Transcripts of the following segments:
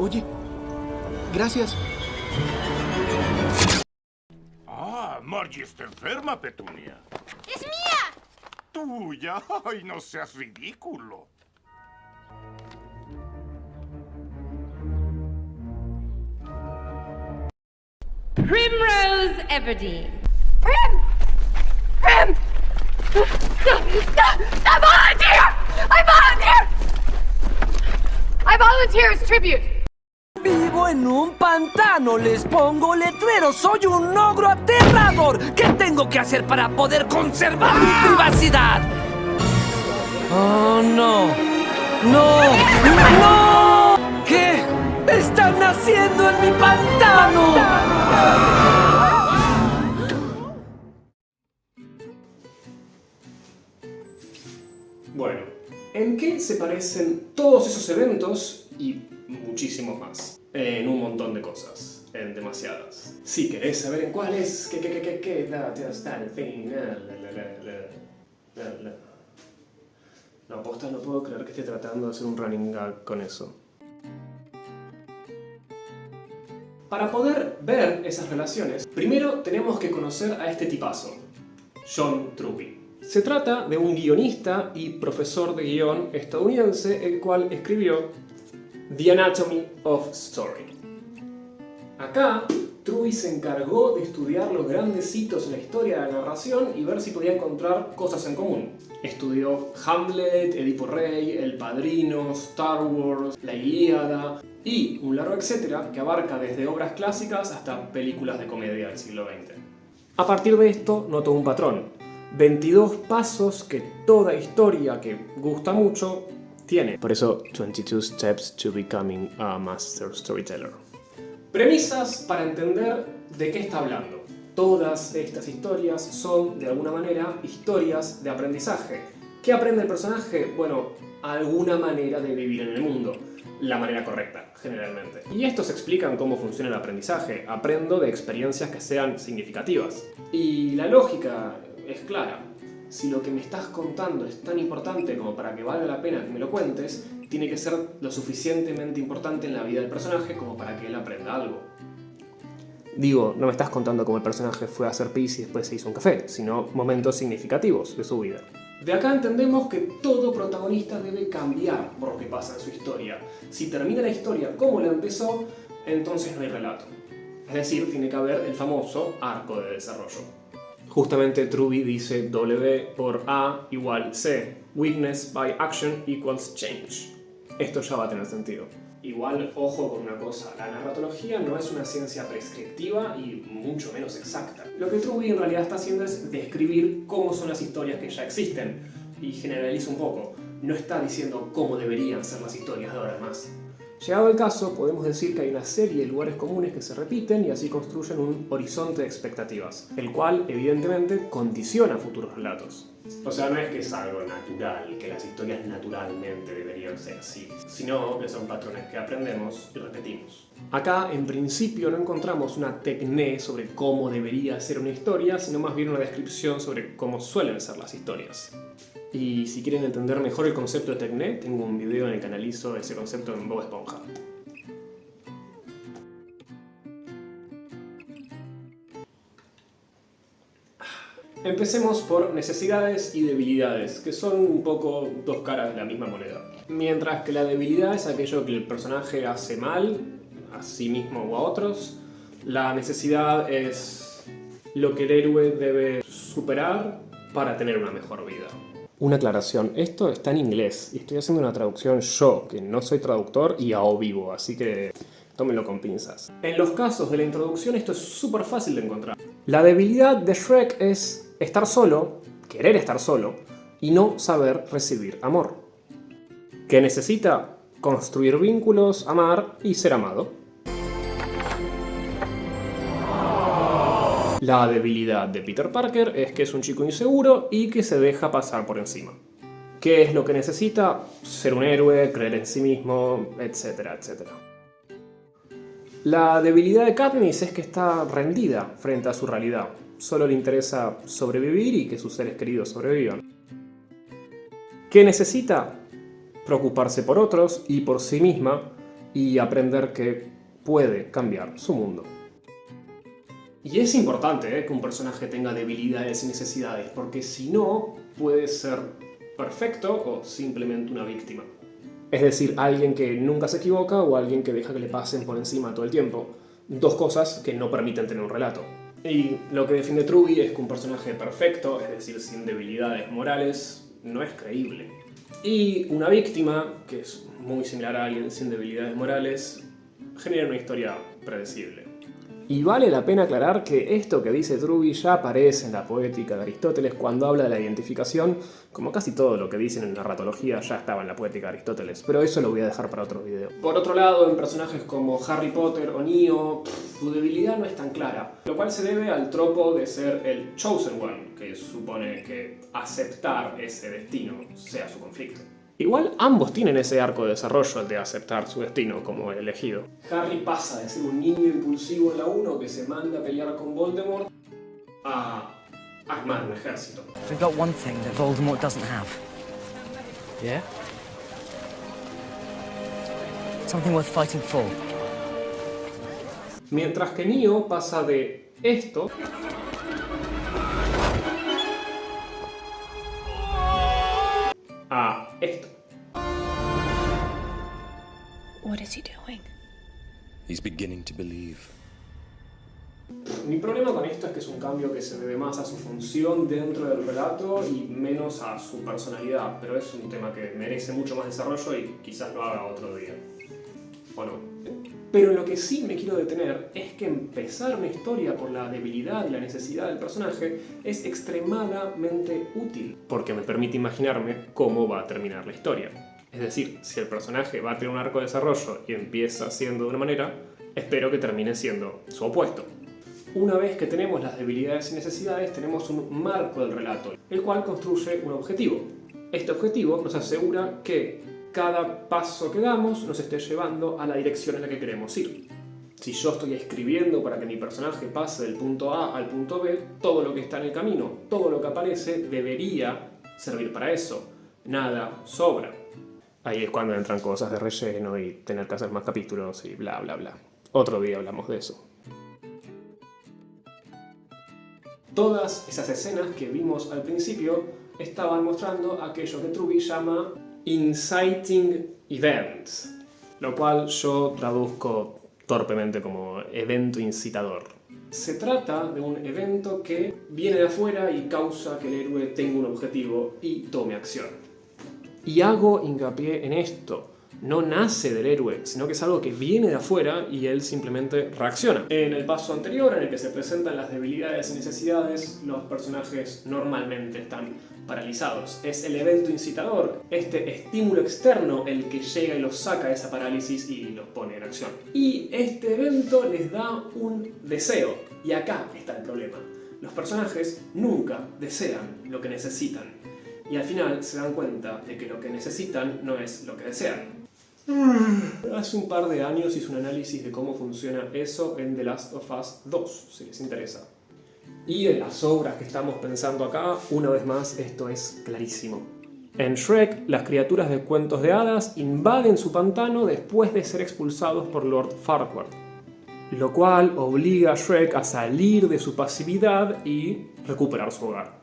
Oye, gracias. Ah, Margie está enferma, Petunia. ¡Es mía! Tuya. Ay, no seas ridículo. Primrose Everdeen. ¡Prim! ¡Prim! I volunteer! I volunteer! I volunteer as tribute! Vivo en un pantano, les pongo letreros, soy un ogro aterrador. ¿Qué tengo que hacer para poder conservar mi privacidad? Oh, no. ¡No! ¡No! ¿Qué están haciendo en mi pantano? Bueno, ¿en qué se parecen todos esos eventos y muchísimos más? En un montón de cosas, en demasiadas. Si querés saber en cuáles, date hasta el final. No, posta, no puedo creer que esté tratando de hacer un running gag con eso. Para poder ver esas relaciones, primero tenemos que conocer a este tipazo, John Truby. Se trata de un guionista y profesor de guión estadounidense, el cual escribió The Anatomy of Story. Acá, Truby se encargó de estudiar los grandes hitos en la historia de la narración y ver si podía encontrar cosas en común. Estudió Hamlet, Edipo Rey, El Padrino, Star Wars, La Ilíada y un largo etcétera que abarca desde obras clásicas hasta películas de comedia del siglo XX. A partir de esto notó un patrón: 22 pasos que toda historia que gusta mucho tiene. Por eso, 22 Steps to Becoming a Master Storyteller. Premisas para entender de qué está hablando. Todas estas historias son, de alguna manera, historias de aprendizaje. ¿Qué aprende el personaje? Bueno, alguna manera de vivir en el mundo. La manera correcta, generalmente. Y estos explican cómo funciona el aprendizaje. Aprendo de experiencias que sean significativas. Y la lógica es clara. Si lo que me estás contando es tan importante como para que valga la pena que me lo cuentes, tiene que ser lo suficientemente importante en la vida del personaje como para que él aprenda algo. Digo, no me estás contando cómo el personaje fue a hacer pis y después se hizo un café, sino momentos significativos de su vida. De acá entendemos que todo protagonista debe cambiar por lo que pasa en su historia. Si termina la historia como la empezó, entonces no hay relato. Es decir, tiene que haber el famoso arco de desarrollo. Justamente Truby dice W por A igual C. Weakness by action equals change. Esto ya va a tener sentido. Igual, ojo con una cosa, la narratología no es una ciencia prescriptiva y mucho menos exacta. Lo que Truby en realidad está haciendo es describir cómo son las historias que ya existen, y generaliza un poco. No está diciendo cómo deberían ser las historias de ahora en más. Llegado el caso, podemos decir que hay una serie de lugares comunes que se repiten y así construyen un horizonte de expectativas, el cual, evidentemente, condiciona futuros relatos. O sea, no es que es algo natural, que las historias naturalmente deberían ser así, sino que son patrones que aprendemos y repetimos. Acá, en principio, no encontramos una tecné sobre cómo debería ser una historia, sino más bien una descripción sobre cómo suelen ser las historias. Y si quieren entender mejor el concepto de tecné, tengo un video en el que analizo ese concepto en Bob Esponja. Empecemos por necesidades y debilidades, que son un poco dos caras de la misma moneda. Mientras que la debilidad es aquello que el personaje hace mal, a sí mismo o a otros, la necesidad es lo que el héroe debe superar para tener una mejor vida. Una aclaración, esto está en inglés y estoy haciendo una traducción yo, que no soy traductor y a o vivo, así que tómenlo con pinzas. En los casos de la introducción esto es súper fácil de encontrar. La debilidad de Shrek es estar solo, querer estar solo, y no saber recibir amor. ¿Qué necesita? Construir vínculos, amar y ser amado. La debilidad de Peter Parker es que es un chico inseguro y que se deja pasar por encima. ¿Qué es lo que necesita? Ser un héroe, creer en sí mismo, etcétera, etcétera. La debilidad de Katniss es que está rendida frente a su realidad. Solo le interesa sobrevivir y que sus seres queridos sobrevivan. ¿Qué necesita? Preocuparse por otros y por sí misma y aprender que puede cambiar su mundo. Y es importante que un personaje tenga debilidades y necesidades, porque si no, puede ser perfecto o simplemente una víctima. Es decir, alguien que nunca se equivoca o alguien que deja que le pasen por encima todo el tiempo. Dos cosas que no permiten tener un relato. Y lo que defiende Truby es que un personaje perfecto, es decir, sin debilidades morales, no es creíble. Y una víctima, que es muy similar a alguien sin debilidades morales, genera una historia predecible. Y vale la pena aclarar que esto que dice Truby ya aparece en la poética de Aristóteles cuando habla de la identificación, como casi todo lo que dicen en narratología ya estaba en la poética de Aristóteles, pero eso lo voy a dejar para otro video. Por otro lado, en personajes como Harry Potter o Neo, su debilidad no es tan clara, lo cual se debe al tropo de ser el Chosen One, que supone que aceptar ese destino sea su conflicto. Igual ambos tienen ese arco de desarrollo, el de aceptar su destino como el elegido. Harry pasa de ser un niño impulsivo en la 1 que se manda a pelear con Voldemort a armar un ejército. We've got one thing that Voldemort doesn't have. Yeah? Something worth fighting for. Mientras que Neo pasa de esto a esto. What is he doing? He's beginning to believe. Mi problema con esto es que es un cambio que se debe más a su función dentro del relato y menos a su personalidad, pero es un tema que merece mucho más desarrollo y quizás lo haga otro día. ¿O no? Pero lo que sí me quiero detener es que empezar una historia por la debilidad y la necesidad del personaje es extremadamente útil, porque me permite imaginarme cómo va a terminar la historia. Es decir, si el personaje va a tener un arco de desarrollo y empieza siendo de una manera, espero que termine siendo su opuesto. Una vez que tenemos las debilidades y necesidades, tenemos un marco del relato, el cual construye un objetivo. Este objetivo nos asegura que cada paso que damos nos esté llevando a la dirección en la que queremos ir. Si yo estoy escribiendo para que mi personaje pase del punto A al punto B, todo lo que está en el camino, todo lo que aparece, debería servir para eso. Nada sobra. Ahí es cuando entran cosas de relleno y tener que hacer más capítulos y bla bla bla. Otro día hablamos de eso. Todas esas escenas que vimos al principio estaban mostrando aquello que Truby llama inciting events, lo cual yo traduzco torpemente como evento incitador. Se trata de un evento que viene de afuera y causa que el héroe tenga un objetivo y tome acción. Y hago hincapié en esto. No nace del héroe, sino que es algo que viene de afuera y él simplemente reacciona. En el paso anterior, en el que se presentan las debilidades y necesidades, los personajes normalmente están paralizados. Es el evento incitador, este estímulo externo, el que llega y los saca de esa parálisis y los pone en acción. Y este evento les da un deseo. Y acá está el problema. Los personajes nunca desean lo que necesitan. Y al final se dan cuenta de que lo que necesitan no es lo que desean. Hace un par de años hice un análisis de cómo funciona eso en The Last of Us 2, si les interesa. Y en las obras que estamos pensando acá, una vez más, esto es clarísimo. En Shrek, las criaturas de cuentos de hadas invaden su pantano después de ser expulsados por Lord Farquaad, lo cual obliga a Shrek a salir de su pasividad y recuperar su hogar.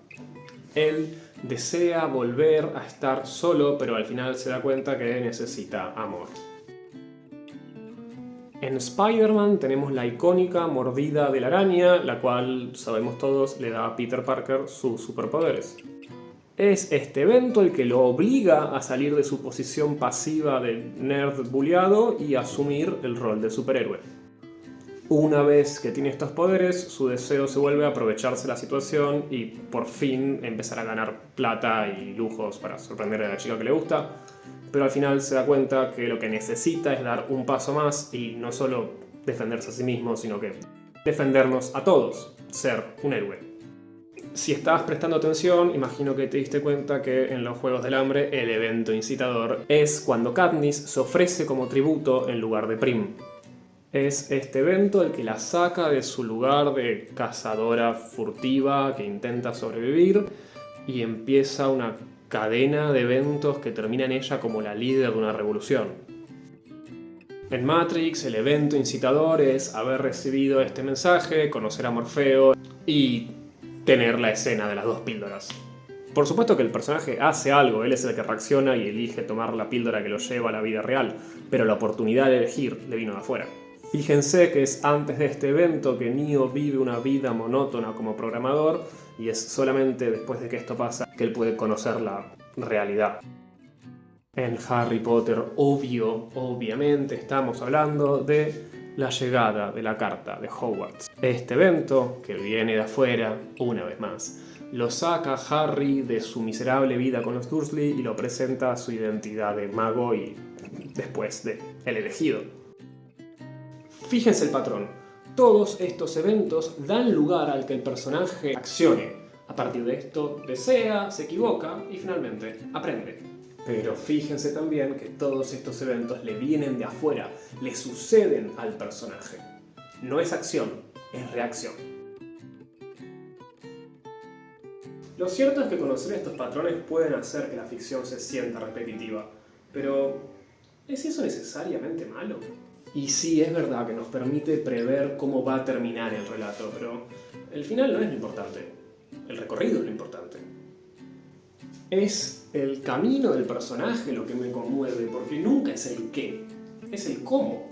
Él desea volver a estar solo, pero al final se da cuenta que necesita amor. En Spider-Man tenemos la icónica mordida de la araña, la cual, sabemos todos, le da a Peter Parker sus superpoderes. Es este evento el que lo obliga a salir de su posición pasiva de nerd bulleado y asumir el rol de superhéroe. Una vez que tiene estos poderes, su deseo se vuelve a aprovecharse de la situación y por fin empezar a ganar plata y lujos para sorprender a la chica que le gusta, pero al final se da cuenta que lo que necesita es dar un paso más y no solo defenderse a sí mismo, sino que defendernos a todos, ser un héroe. Si estabas prestando atención, imagino que te diste cuenta que en los Juegos del Hambre el evento incitador es cuando Katniss se ofrece como tributo en lugar de Prim. Es este evento el que la saca de su lugar de cazadora furtiva que intenta sobrevivir y empieza una cadena de eventos que termina en ella como la líder de una revolución. En Matrix, el evento incitador es haber recibido este mensaje, conocer a Morfeo y tener la escena de las 2 píldoras. Por supuesto que el personaje hace algo, él es el que reacciona y elige tomar la píldora que lo lleva a la vida real, pero la oportunidad de elegir le vino de afuera. Fíjense que es antes de este evento que Neo vive una vida monótona como programador y es solamente después de que esto pasa que él puede conocer la realidad. En Harry Potter, obviamente estamos hablando de la llegada de la carta de Hogwarts. Este evento, que viene de afuera, una vez más, lo saca Harry de su miserable vida con los Dursley y lo presenta a su identidad de mago y después de el elegido. Fíjense el patrón. Todos estos eventos dan lugar al que el personaje accione. A partir de esto, desea, se equivoca y finalmente aprende. Pero fíjense también que todos estos eventos le vienen de afuera, le suceden al personaje. No es acción, es reacción. Lo cierto es que conocer estos patrones pueden hacer que la ficción se sienta repetitiva, pero ¿es eso necesariamente malo? Y sí, es verdad que nos permite prever cómo va a terminar el relato, pero el final no es lo importante, el recorrido es lo importante. Es el camino del personaje lo que me conmueve, porque nunca es el qué, es el cómo.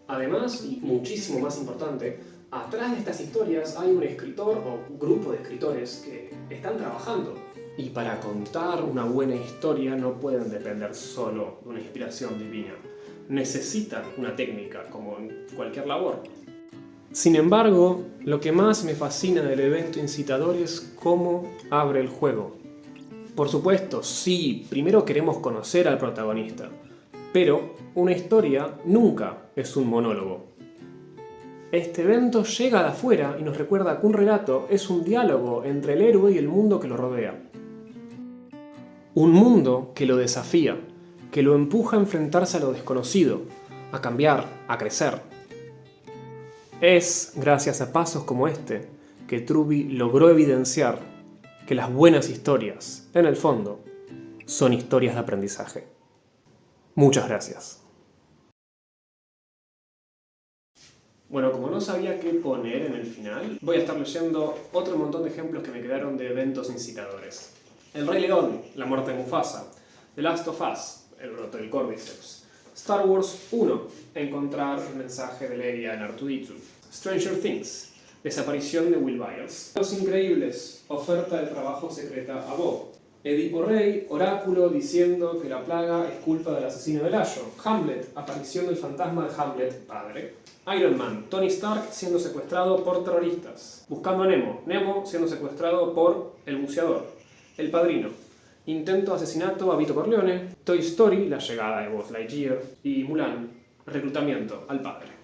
Además, y muchísimo más importante, atrás de estas historias hay un escritor o un grupo de escritores que están trabajando. Y para contar una buena historia no pueden depender solo de una inspiración divina. Necesitan una técnica, como en cualquier labor. Sin embargo, lo que más me fascina del evento incitador es cómo abre el juego. Por supuesto, sí, primero queremos conocer al protagonista, pero una historia nunca es un monólogo. Este evento llega de afuera y nos recuerda que un relato es un diálogo entre el héroe y el mundo que lo rodea. Un mundo que lo desafía, que lo empuja a enfrentarse a lo desconocido, a cambiar, a crecer. Es gracias a pasos como este que Truby logró evidenciar que las buenas historias, en el fondo, son historias de aprendizaje. Muchas gracias. Bueno, como no sabía qué poner en el final, voy a estar leyendo otro montón de ejemplos que me quedaron de eventos incitadores. El Rey León, la muerte de Mufasa. The Last of Us, el brote del Cordyceps. Star Wars 1, encontrar el mensaje de Leia en R2-D2. Stranger Things, desaparición de Will Byers. Los Increíbles, oferta de trabajo secreta a Bob. Edipo Rey, oráculo diciendo que la plaga es culpa del asesino de Layo. Hamlet, aparición del fantasma de Hamlet, padre. Iron Man, Tony Stark siendo secuestrado por terroristas. Buscando a Nemo, Nemo siendo secuestrado por el buceador. El Padrino, intento de asesinato a Vito Corleone. Toy Story, la llegada de Buzz Lightyear. Y Mulan, reclutamiento al padre.